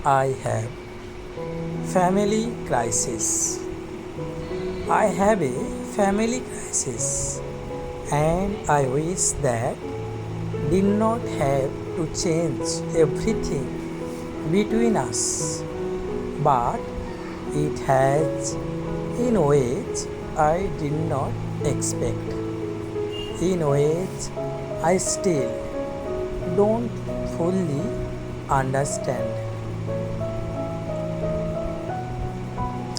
I have family crisis. I have a family crisis and I wish that did not have to change everything between us, but it has in ways I did not expect, in ways I still don't fully understand.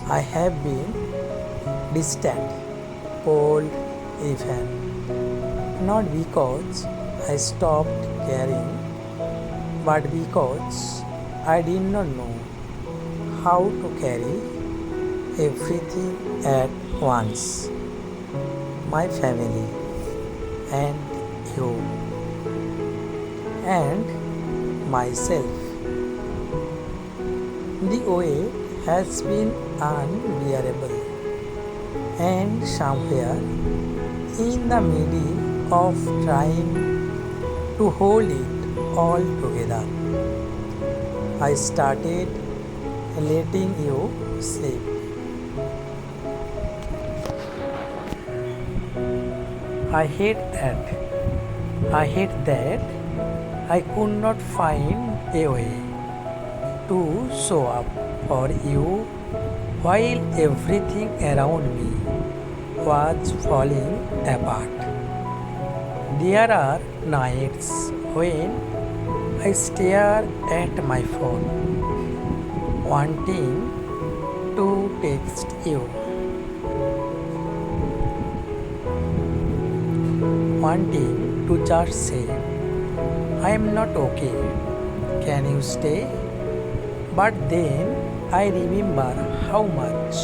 I have been distant, cold, even, not because I stopped caring, but because I did not know how to carry everything at once. My family and you and myself. The weight has been unbearable, and somewhere in the middle of trying to hold it all together, I started letting you sleep. I hate that. I hate that I could not find a way to show up for you while everything around me was falling apart. There are nights when I stare at my phone, wanting to text you, wanting to just say, I am not okay, can you stay? But then I remember how much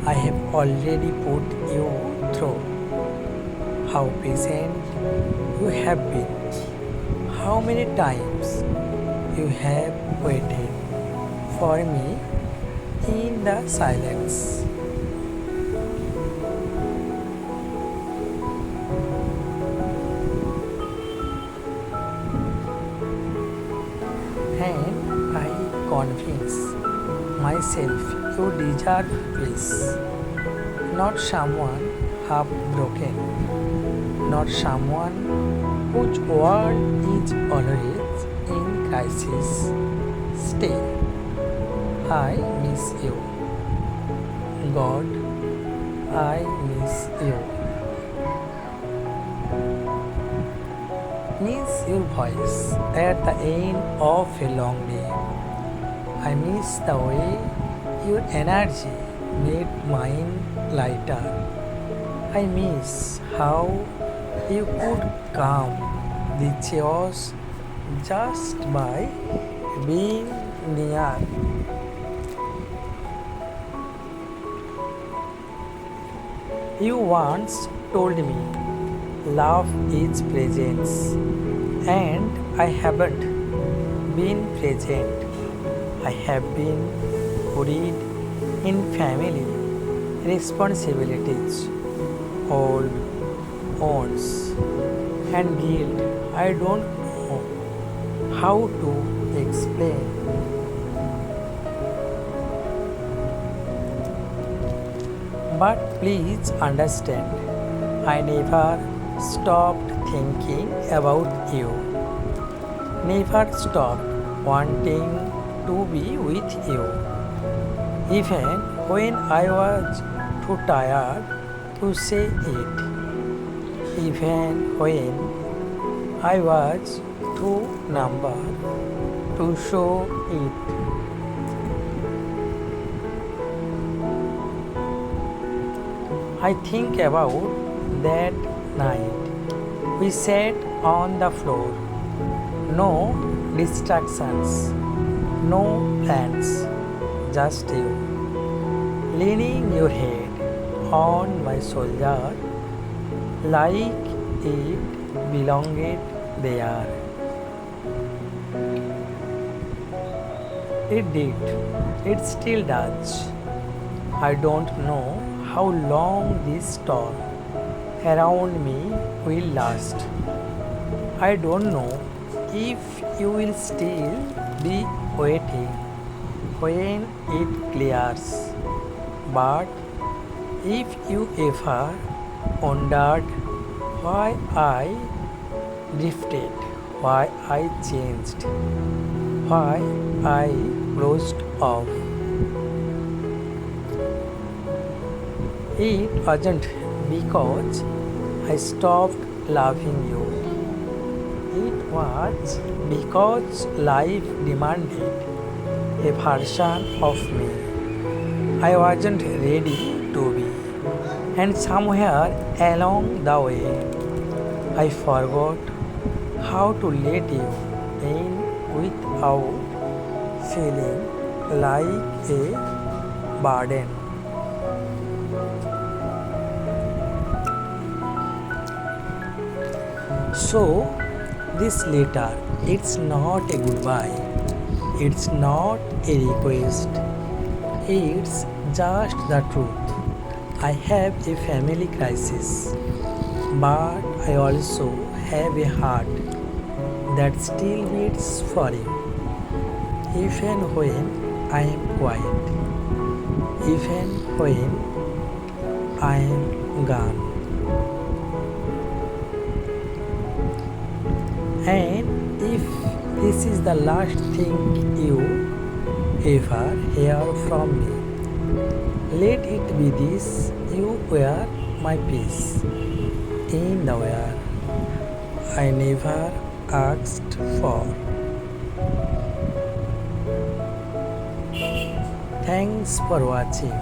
I have already put you through, how patient you have been, how many times you have waited for me in the silence. And I convince myself you deserve peace, not someone half broken, not someone whose world is always in crisis. Stay. I miss you. God, I miss you. Miss your voice at the end of a long day. I miss the way your energy made mine lighter. I miss how you could calm the chaos just by being near. You once told me love is presence, and I haven't been present. I have been buried in family responsibilities, old wounds, and guilt I don't know how to explain. But please understand, I never stopped thinking about you, never stopped wanting to be with you, even when I was too tired to say it, even when I was too numb to show it. I think about that night. We sat on the floor, no distractions, no plans, just you, leaning your head on my shoulder like it belonged there. It did, it still does. I don't know how long this storm around me will last. I don't know if you will still be waiting when it clears. But if you ever wondered why I drifted, why I changed, why I closed off, it wasn't because I stopped loving you. It was because life demanded a version of me I wasn't ready to be. And somewhere along the way, I forgot how to let you in without feeling like a burden. So, this letter, it's not a goodbye, it's not a request, it's just the truth. I have a family crisis, but I also have a heart that still beats for you, even when I am quiet, even when I am gone. And if this is the last thing you ever hear from me, let it be this: you were my peace in the where I never asked for. Thanks for watching.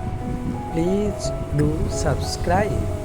Please do subscribe.